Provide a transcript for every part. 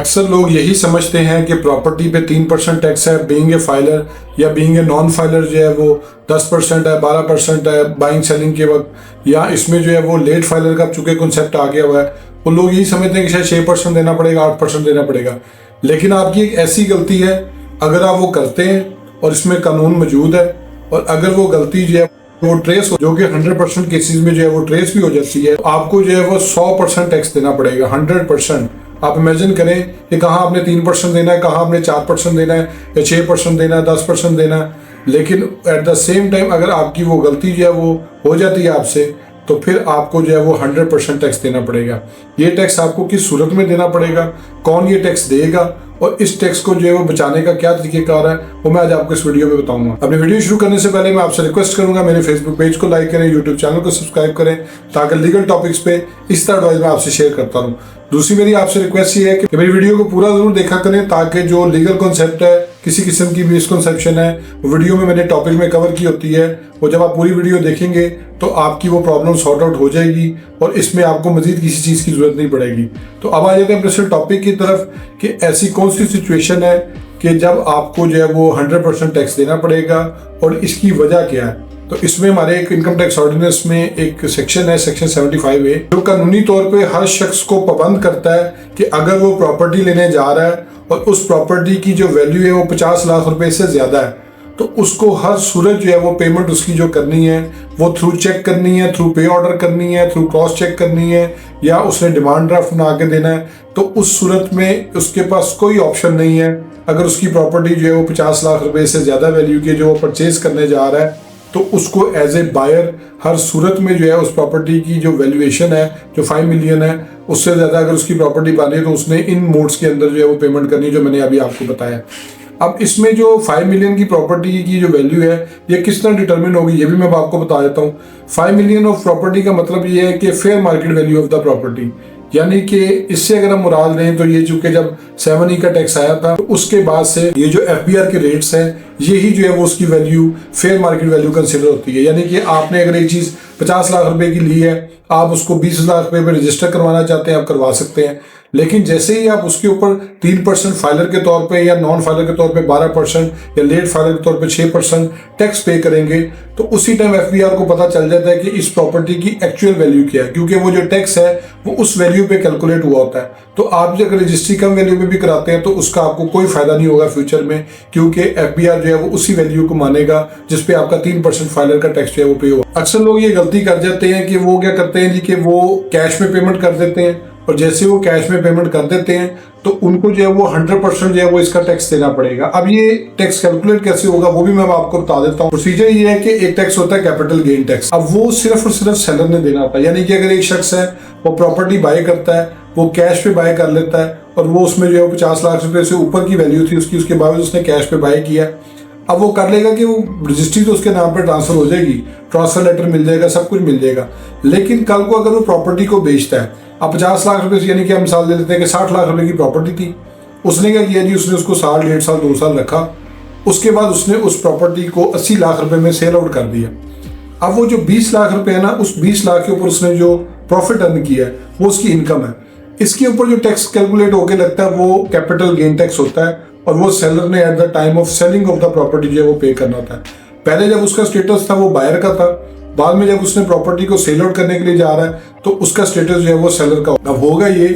अक्सर लोग यही समझते हैं कि प्रॉपर्टी पे 3% टैक्स है बीइंग ए फाइलर, या बीइंग ए नॉन फाइलर जो है वो 10% है, 12% है बाइंग सेलिंग के वक्त, या इसमें जो है वो लेट फाइलर का चूंकि कॉन्सेप्ट आ गया हुआ है वो लोग यही समझते हैं कि शायद 6% देना पड़ेगा, 8% देना पड़ेगा। लेकिन आपकी एक ऐसी गलती है, अगर आप वो करते हैं और इसमें कानून मौजूद है और अगर वो गलती जो है वो ट्रेस हो, जो कि 100% केसेस में जो है वो ट्रेस भी हो जाती है, आपको जो है वो 100% टैक्स देना पड़ेगा, 100%। आप इमेजिन करें कि कहाँ आपने 3% देना है, कहाँ आपने 4% देना है, या 6% देना है, 10% देना है। लेकिन एट द सेम टाइम अगर आपकी वो गलती जो है वो हो जाती है आपसे, तो फिर आपको जो है वो 100% टैक्स देना पड़ेगा। ये टैक्स आपको किस सूरत में देना पड़ेगा, कौन ये टैक्स देगा, और इस टैक्स को जो है वो बचाने का क्या तरीकेकार है, वो मैं आज आपको इस वीडियो में बताऊंगा। अपनी वीडियो शुरू करने से पहले मैं आपसे रिक्वेस्ट करूंगा, मेरे फेसबुक पेज को लाइक करें, यूट्यूब चैनल को सब्सक्राइब करें, ताकि लीगल टॉपिक्स पे इस तरह एडवाइस मैं आपसे शेयर करता रहूं। दूसरी मेरी आपसे रिक्वेस्ट ये है कि मेरी वीडियो को पूरा जरूर देखा करें, ताकि जो लीगल कॉन्सेप्ट है, किसी किस्म की मिसकंसेप्शन है, वीडियो में मैंने टॉपिक में कवर की होती है, वो जब आप पूरी वीडियो देखेंगे तो आपकी वो प्रॉब्लम सॉर्ट आउट हो जाएगी और इसमें आपको मजीद किसी चीज़ की जरूरत नहीं पड़ेगी। तो अब आ जाते हैं अपने टॉपिक की तरफ कि ऐसी कौन सी सिचुएशन है कि जब आपको जो है वो 100% टैक्स देना पड़ेगा और इसकी वजह क्या है। तो इसमें हमारे एक इनकम टैक्स ऑर्डिनेंस में एक सेक्शन है, सेक्शन 75A, जो कानूनी तौर पे हर शख्स को पाबंद करता है कि अगर वो प्रॉपर्टी लेने जा रहा है और उस प्रॉपर्टी की जो वैल्यू है वो 50 लाख रुपए से ज़्यादा है, तो उसको हर सूरत जो है वो पेमेंट उसकी जो करनी है वो थ्रू चेक करनी है, थ्रू पे ऑर्डर करनी है, थ्रू क्रॉस चेक करनी है, या उसने डिमांड ड्राफ्ट बना के देना है। तो उस सूरत में उसके पास कोई ऑप्शन नहीं है। अगर उसकी प्रॉपर्टी जो है वो 50 लाख रुपए से ज़्यादा वैल्यू की जो वो परचेज करने जा रहा है, तो उसको एज ए बायर हर सूरत में जो है उस प्रॉपर्टी की जो वैल्यूएशन है, जो 5 मिलियन है, उससे ज़्यादा अगर उसकी प्रॉपर्टी बनी तो उसने इन मोड्स के अंदर जो है वो पेमेंट करनी, जो मैंने अभी आपको बताया। अब इसमें जो 5 मिलियन की प्रॉपर्टी की जो वैल्यू है ये किस तरह डिटरमिन होगी, ये भी मैं आपको बता देता हूँ। 5 मिलियन ऑफ प्रॉपर्टी का मतलब ये है कि fair market value of the property, यानी कि इससे अगर हम मुराद लें तो ये चूंकि जब 7E का टैक्स आया था, तो उसके बाद से ये जो FBR के रेट्स हैं यही जो है वो उसकी value fair market value consider होती है। यानी कि आपने अगर एक चीज़ 50 लाख रुपए की ली है, आप उसको 20 लाख रुपए पर रजिस्टर करवाना चाहते हैं, आप करवा सकते हैं। लेकिन जैसे ही आप उसके ऊपर 3% फाइलर के तौर पे या नॉन फाइलर के तौर पे 12% या लेट फाइलर के तौर पे 6% टैक्स पे करेंगे, तो उसी टाइम FBR को पता चल जाता है कि इस प्रॉपर्टी की एक्चुअल वैल्यू क्या है, क्योंकि वो जो टैक्स है वो उस वैल्यू पे कैलकुलेट हुआ होता है। तो आप जो अगर रजिस्ट्री कम वैल्यू पे भी कराते हैं तो उसका आपको कोई फायदा नहीं होगा फ्यूचर में, क्योंकि FBR जो है वो उसी वैल्यू को मानेगा जिसपे आपका 3% फाइलर का टैक्स जो है वो पे होगा। अक्सर लोग ये गलती कर जाते हैं कि वो क्या करते हैं जी कि वो कैश में पेमेंट कर देते हैं, और जैसे वो कैश में पेमेंट कर देते हैं तो उनको जो है वो 100% जो है वो इसका टैक्स देना पड़ेगा। अब ये टैक्स कैलकुलेट कैसे होगा वो भी मैं आपको बता देता हूँ। प्रोसीजर ये है कि एक टैक्स होता है कैपिटल गेन टैक्स। अब वो सिर्फ और सिर्फ सेलर ने देना होता है, यानी कि अगर एक शख्स है वो प्रॉपर्टी बाय करता है, वो कैश पे बाय कर लेता है और वो उसमें जो है 50 लाख रुपए से ऊपर की वैल्यू थी उसकी, उसके बावजूद उसने कैश पे बाय किया। अब वो कर लेगा कि वो रजिस्ट्री तो उसके नाम पे ट्रांसफर हो जाएगी, ट्रांसफर लेटर मिल जाएगा, सब कुछ मिल जाएगा। लेकिन कल को अगर वो प्रॉपर्टी को बेचता है, अब 50 लाख रुपए से, यानी कि हम मिसाल ले लेते हैं कि 60 लाख रुपए की प्रॉपर्टी थी, उसने क्या किया जी, उसने उसको साल, 1.5 साल, 2 साल रखा, उसके बाद उसने उस प्रॉपर्टी को 80 लाख रुपए में सेल आउट कर दिया। अब वो जो 20 लाख रुपए है ना, उस 20 लाख के ऊपर उसने जो प्रॉफिट अर्न किया है वो उसकी इनकम है। इसके ऊपर जो टैक्स कैलकुलेट होकर लगता है वो कैपिटल गेन टैक्स होता है, और वो सेलर ने at the time of selling of the property जो है वो पे करना होता है। पहले जब उसका स्टेटस था वो बायर का था, बाद में जब उसने प्रॉपर्टी को सेल आउट करने के लिए जा रहा है तो उसका स्टेटस जो है वो सेलर का। अब होगा ये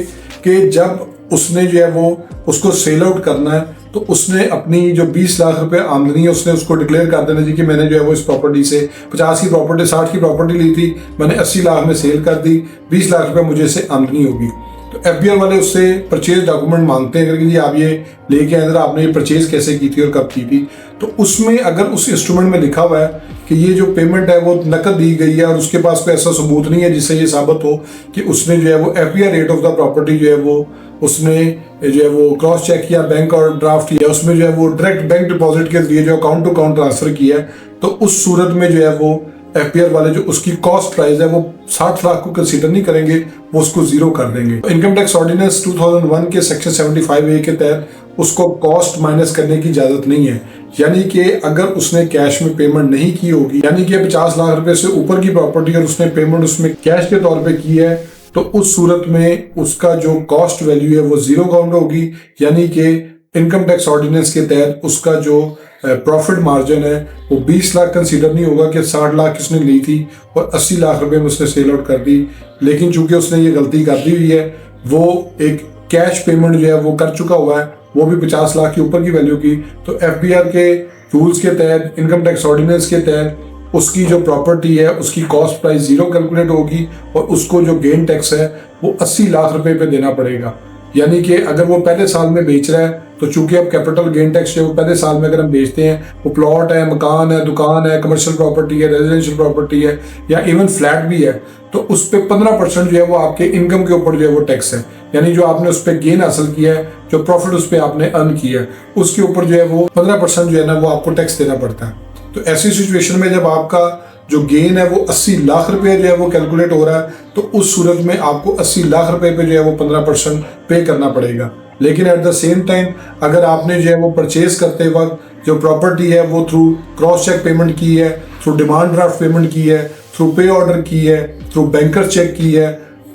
कि जब उसने जो है वो उसको सेल आउट करना है तो उसने अपनी जो 20 लाख रुपए आमदनी है उसने उसको डिक्लेयर कर देना जी कि मैंने जो है वो इस प्रॉपर्टी से 50 की प्रॉपर्टी, 60 की प्रॉपर्टी ली थी, मैंने 80 लाख में सेल कर दी, 20 लाख रुपए मुझे से आमदनी होगी। तो FBR वाले उससे परचेज डॉक्यूमेंट मांगते हैं कि जी आप ये लेके आए, आपने ये परचेज कैसे की थी और कब की थी। तो उसमें अगर उस इंस्ट्रूमेंट में लिखा हुआ है कि ये जो पेमेंट है वो नकद दी गई है और उसके पास कोई ऐसा सबूत नहीं है जिससे ये साबित हो कि उसने जो है वो FBR rate of the property जो है वो उसने जो है वो क्रॉस चेक किया, बैंक और ड्राफ्ट किया, उसमें जो है वो डायरेक्ट बैंक डिपॉजिट के जरिए जो अकाउंट टू अकाउंट ट्रांसफर किया है, तो उस सूरत में जो है वो FBR वाले जो उसकी कॉस्ट प्राइस है वो 60 लाख को कंसीडर नहीं करेंगे, वो उसको जीरो कर देंगे। इनकम टैक्स ऑर्डिनेंस 2001 के सेक्शन 75A के तहत उसको कॉस्ट माइनस करने की इजाजत नहीं है। यानी कि अगर उसने कैश में पेमेंट नहीं की होगी, यानी कि 50 लाख रुपए से ऊपर की प्रॉपर्टी और उसने पेमेंट उसमें कैश के तौर पे की है, तो उस सूरत में उसका जो कॉस्ट वैल्यू है वो जीरो काउंट होगी, यानी कि इनकम टैक्स ऑर्डिनेंस के तहत उसका जो प्रॉफिट मार्जिन है वो 20 लाख कंसीडर नहीं होगा कि 60 लाख किसने ली थी और 80 लाख रुपए में उसने सेल आउट कर दी। लेकिन चूंकि उसने ये गलती कर दी हुई है, वो एक कैश पेमेंट जो है वो कर चुका हुआ है, वो भी 50 लाख के ऊपर की वैल्यू की, तो FBR के रूल्स के तहत, इनकम टैक्स ऑर्डिनेंस के तहत उसकी जो प्रॉपर्टी है उसकी कॉस्ट प्राइस जीरो कैलकुलेट होगी और उसको जो गेन टैक्स है वो 80 लाख रुपए पे देना पड़ेगा। यानी कि अगर वो पहले साल में बेच रहा है तो चूंकि अब कैपिटल गेन टैक्स जो पहले साल में अगर हम बेचते हैं, वो प्लॉट है, मकान है, दुकान है, कमर्शियल प्रॉपर्टी है, रेजिडेंशियल प्रॉपर्टी है या इवन फ्लैट भी है, तो उस पर 15% जो है वो आपके इनकम के ऊपर जो है वो टैक्स है। यानी जो आपने उस पर गेन हासिल किया है, जो प्रॉफिट उस पर आपने अर्न किया है, उसके ऊपर जो है वो 15% जो है ना वो आपको टैक्स देना पड़ता है। तो ऐसी सिचुएशन में जब आपका जो गेन है वो 80 लाख रुपए जो है वो कैलकुलेट हो रहा है, तो उस सूरत में आपको 80 लाख रुपए पे जो है वो 15% पे करना पड़ेगा। लेकिन एट द सेम टाइम अगर आपने जो है वो परचेज करते वक्त जो प्रॉपर्टी है वो थ्रू क्रॉस चेक पेमेंट की है, थ्रू डिमांड ड्राफ्ट पेमेंट की है, थ्रू पे ऑर्डर की है, थ्रू बैंकर चेक की है,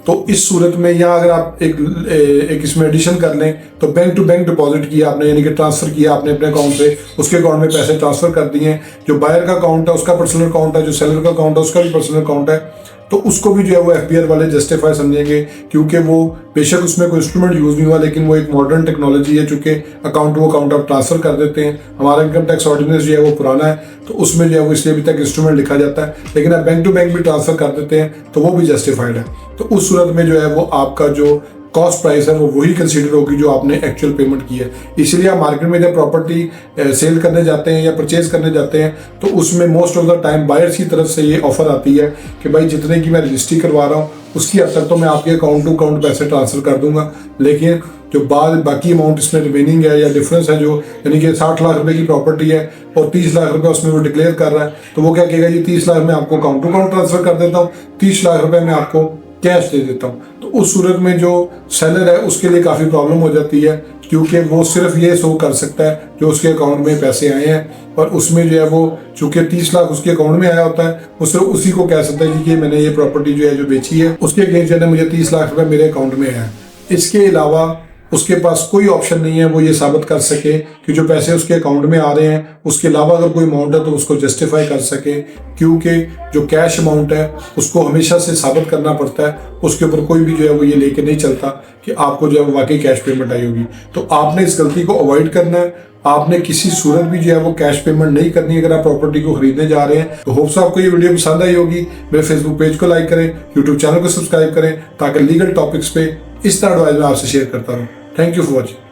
तो इस सूरत में यहाँ अगर आप एक इसमें एडिशन कर लें तो बैंक टू बैंक डिपॉजिट किया आपने, यानी कि ट्रांसफर किया आपने अपने अकाउंट से, उसके अकाउंट में पैसे ट्रांसफर कर दिए। जो बायर का अकाउंट है उसका पर्सनल अकाउंट है, जो सेलर का अकाउंट है उसका भी पर्सनल अकाउंट है, तो उसको भी जो है वो FBR वाले जस्टिफाई समझेंगे, क्योंकि वो बेशक उसमें कोई इंस्ट्रूमेंट यूज नहीं हुआ, लेकिन वो एक मॉडर्न टेक्नोलॉजी है, चूंकि अकाउंट टू अकाउंट आप ट्रांसफर कर देते हैं। हमारा इनकम टैक्स ऑर्डिनेंस जो है वो पुराना है, तो उसमें जो है वो इसलिए अभी तक इंस्ट्रूमेंट लिखा जाता है, लेकिन आप बैंक टू बैंक भी ट्रांसफर कर देते हैं तो वो भी जस्टिफाइड है। तो उस सूरत में जो है वो आपका जो कॉस्ट प्राइस है वो वही कंसीडर होगी जो आपने एक्चुअल पेमेंट की है। इसीलिए आप मार्केट में जब प्रॉपर्टी सेल करने जाते हैं या परचेज करने जाते हैं तो उसमें most of the time buyers की तरफ से ये ऑफर आती है कि भाई जितने की मैं रजिस्ट्री करवा रहा हूँ उसकी हद तक तो मैं आपके अकाउंट टू अकाउंट पैसे ट्रांसफर कर दूंगा, लेकिन जो बाकी अमाउंट इसमें रिमेनिंग है या डिफरेंस है, जो यानी कि 60 लाख रुपए की प्रॉपर्टी है और 30 लाख रुपए उसमें वो डिक्लेयर कर रहा है, तो वो क्या कहेगा, ये 30 लाख मैं आपको अकाउंट टू अकाउंट ट्रांसफर कर देता हूँ, 30 लाख रुपए मैं आपको कैश दे देता हूँ। तो उस सूरत में जो सेलर है उसके लिए काफ़ी प्रॉब्लम हो जाती है, क्योंकि वो सिर्फ ये शो कर सकता है जो उसके अकाउंट में पैसे आए हैं, और उसमें जो है वो चूंकि 30 लाख उसके अकाउंट में आया होता है, वो सिर्फ उसी को कह सकता है कि मैंने ये प्रॉपर्टी जो है जो बेची है उसके अगेंस्ट जो है मुझे 30 लाख रुपए मेरे अकाउंट में है। इसके अलावा उसके पास कोई ऑप्शन नहीं है वो ये साबित कर सके कि जो पैसे उसके अकाउंट में आ रहे हैं उसके अलावा अगर कोई अमाउंट है तो उसको जस्टिफाई कर सके, क्योंकि जो कैश अमाउंट है उसको हमेशा से साबित करना पड़ता है, उसके ऊपर कोई भी जो है वो ये लेके नहीं चलता कि आपको जो है वाकई कैश पेमेंट आई होगी। तो आपने इस गलती को अवॉइड करना है, आपने किसी सूरत भी जो है वो कैश पेमेंट नहीं करनी अगर आप प्रॉपर्टी को खरीदने जा रहे हैं। तो होप्स आपको ये वीडियो पसंद आई होगी। मेरे फेसबुक पेज को लाइक करें, यूट्यूब चैनल को सब्सक्राइब करें, ताकि लीगल टॉपिक्स पे इस तरह एडवाइस मैं आपसे शेयर करता रहूँ। Thank you for watching.